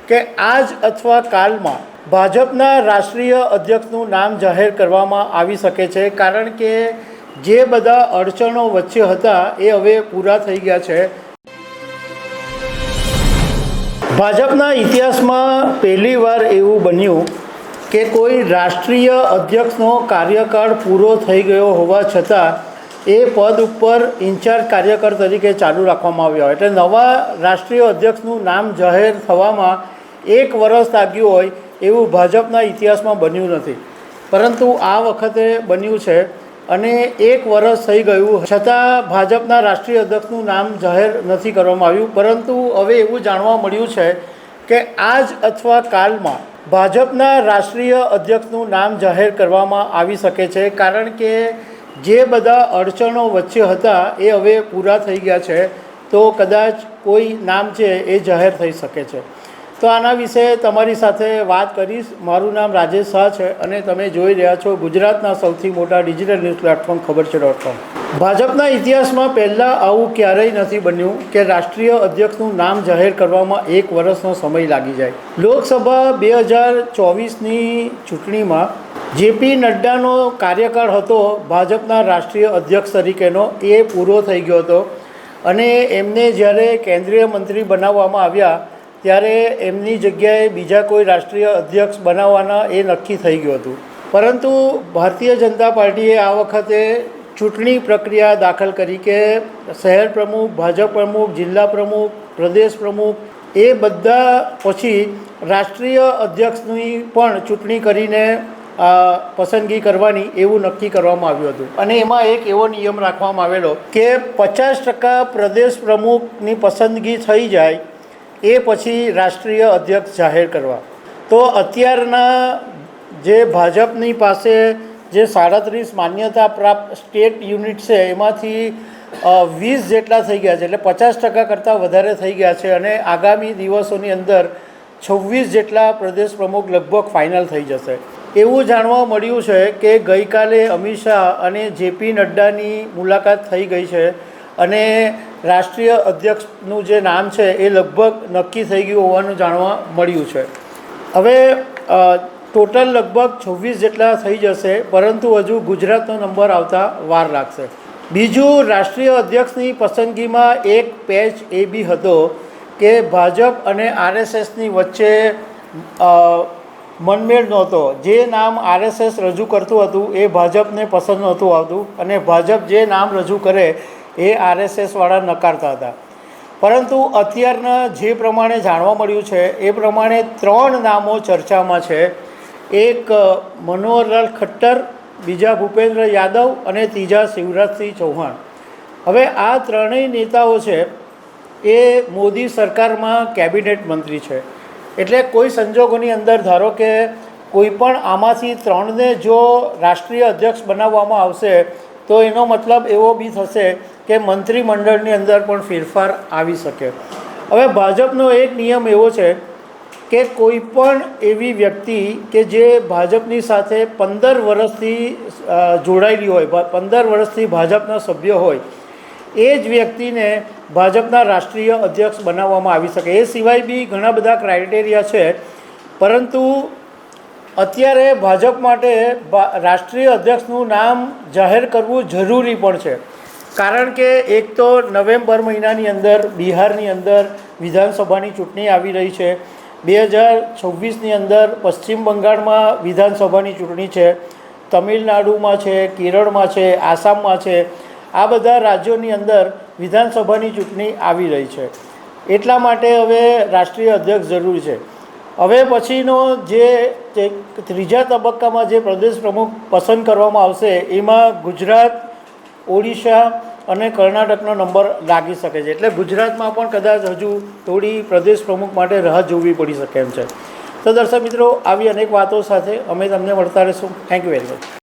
કે આજ અથવા કાલમાં ભાજપના રાષ્ટ્રીય અધ્યક્ષનું નામ જાહેર કરવામાં આવી શકે છે, કારણ કે જે બધા અડચણો વચ્ચે હતા એ હવે પૂરા થઈ ગયા છે। ભાજપના ઇતિહાસમાં પહેલીવાર એવું બન્યું કે કોઈ રાષ્ટ્રીય અધ્યક્ષનો કાર્યકાળ પૂરો થઈ ગયો હોવા છતાં એ પદ ઉપર ઇન્ચાર્જ કાર્યકર તરીકે ચાલુ રાખવામાં આવ્યો હોય, એટલે નવા રાષ્ટ્રીય અધ્યક્ષનું નામ જાહેર થવામાં 1 વર્ષ લાગ્યું હોય એવું ભાજપના ઇતિહાસમાં બન્યું નથી, પરંતુ આ વખતે બન્યું છે અને 1 વર્ષ થઈ ગયું છતાં ભાજપના રાષ્ટ્રીય અધ્યક્ષનું નામ જાહેર નથી કરવામાં આવ્યું। પરંતુ હવે એવું જાણવા મળ્યું છે કે આજ અથવા કાલમાં ભાજપના રાષ્ટ્રીય અધ્યક્ષનું નામ જાહેર કરવામાં આવી શકે છે, કારણ કે જે બધા અડચણો વચ્ચે હતા એ હવે પૂરા થઈ ગયા છે, તો કદાચ કોઈ નામ છે એ જાહેર થઈ શકે છે। તો આના વિશે તમારી સાથે વાત કરીશ। મારું નામ રાજેશ શાહ છે અને તમે જોઈ રહ્યા છો ગુજરાતના સૌથી મોટા ડિજિટલ ન્યૂઝ પ્લેટફોર્મ ખબર.com। ભાજપના ઇતિહાસમાં પહેલાં આવું ક્યારેય નથી બન્યું કે રાષ્ટ્રીય અધ્યક્ષનું નામ જાહેર કરવામાં 1 વર્ષનો સમય લાગી જાય। લોકસભા 2024ની ચૂંટણીમાં જેપી નડ્ડાનો કાર્યકાળ હતો ભાજપના રાષ્ટ્રીય અધ્યક્ષ તરીકેનો, એ પૂરો થઈ ગયો હતો અને એમને જ્યારે કેન્દ્રીય મંત્રી બનાવવામાં આવ્યા ત્યારે એમની જગ્યાએ બીજા કોઈ રાષ્ટ્રીય અધ્યક્ષ બનાવવાના એ નક્કી થઈ ગયું હતું। પરંતુ ભારતીય જનતા પાર્ટીએ આ વખતે ચૂંટણી પ્રક્રિયા દાખલ કરી કે શહેર પ્રમુખ, ભાજપ પ્રમુખ, જિલ્લા પ્રમુખ, પ્રદેશ પ્રમુખ એ બધા પછી રાષ્ટ્રીય અધ્યક્ષની પણ ચૂંટણી કરીને પસંદગી કરવાની એવું નક્કી કરવામાં આવ્યું હતું અને એમાં એક એવો નિયમ રાખવામાં આવેલો કે 50% પ્રદેશ પ્રમુખની પસંદગી થઈ જાય એ પછી રાષ્ટ્રીય અધ્યક્ષ જાહેર કરવા। તો અત્યારના જે ભાજપની પાસે જે 37 માન્યતા પ્રાપ્ત સ્ટેટ યુનિટ છે એમાંથી 20 જેટલા થઈ ગયા છે, એટલે 50% કરતાં વધારે થઈ ગયા છે અને આગામી દિવસોની અંદર 26 જેટલા પ્રદેશ પ્રમુખ લગભગ ફાઇનલ થઈ જશે। એવું જાણવા મળ્યું છે કે ગઈકાલે અમિત શાહ અને જેપી નડ્ડાની મુલાકાત થઈ ગઈ છે અને રાષ્ટ્રીય અધ્યક્ષનું જે નામ છે એ લગભગ નક્કી થઈ ગયું હોવાનું જાણવા મળ્યું છે। હવે ટોટલ લગભગ 26 જેટલા થઈ જશે, પરંતુ હજુ ગુજરાતનો નંબર આવતા વાર લાગશે। બીજું, રાષ્ટ્રીય અધ્યક્ષની પસંદગીમાં એક પેચ એ બી હતો કે ભાજપ અને આરએસએસની વચ્ચે મનમેળ નહોતો। જે નામ આરએસએસ રજૂ કરતું હતું એ ભાજપને પસંદ નહોતું આવતું અને ભાજપ જે નામ રજૂ કરે એ આરએસએસવાળા નકારતા હતા। પરંતુ અત્યારના જે પ્રમાણે જાણવા મળ્યું છે એ પ્રમાણે 3 નામો ચર્ચામાં છે। એક મનોહરલાલ ખટ્ટર, બીજા ભૂપેન્દ્ર યાદવ અને ત્રીજા શિવરાજસિંહ ચૌહાણ। હવે આ ત્રણેય નેતાઓ છે એ મોદી સરકારમાં કેબિનેટ મંત્રી છે, એટલે કોઈ સંજોગોની અંદર ધારો કે કોઈ પણ આમાંથી 3ને જો રાષ્ટ્રીય અધ્યક્ષ બનાવવામાં આવશે તો એનો મતલબ એવો બી થશે કે મંત્રીમંડળની અંદર પણ ફેરફાર આવી શકે। હવે ભાજપનો એક નિયમ એવો છે કે કોઈ પણ એવી વ્યક્તિ કે જે ભાજપની સાથે 15 વર્ષથી જોડાયેલી હોય, 15 વર્ષથી ભાજપના સભ્ય હોય, એ જ વ્યક્તિને ભાજપના રાષ્ટ્રીય અધ્યક્ષ બનાવવામાં આવી શકે। એ સિવાય બી ઘણા બધા ક્રાઇટેરિયા છે, પરંતુ અત્યારે ભાજપ માટે રાષ્ટ્રીય અધ્યક્ષનું નામ જાહેર કરવું જરૂરી પણ છે, કારણ કે એક તો નવેમ્બર મહિનાની અંદર બિહારની અંદર વિધાનસભાની ચૂંટણી આવી રહી છે, 2026ની અંદર પશ્ચિમ બંગાળમાં વિધાનસભાની ચૂંટણી છે, તમિલનાડુમાં છે, કેરળમાં છે, આસામમાં છે, આ બધા રાજ્યોની અંદર વિધાનસભાની ચૂંટણી આવી રહી છે। એટલા માટે હવે રાષ્ટ્રીય અધ્યક્ષ જરૂરી છે। હવે પછીનો જે ત્રીજા તબક્કામાં જે પ્રદેશ પ્રમુખ પસંદ કરવામાં આવશે એમાં ગુજરાત, ઓડિશા અને કર્ણાટકનો નંબર લાગી શકે છે, એટલે ગુજરાતમાં પણ કદાચ હજુ થોડી પ્રદેશ પ્રમુખ માટે રાહ જોવી પડી શકે એમ છે। તો દર્શક મિત્રો, આવી અનેક વાતો સાથે અમે તમને મળતા રહીશું। Thank you very much.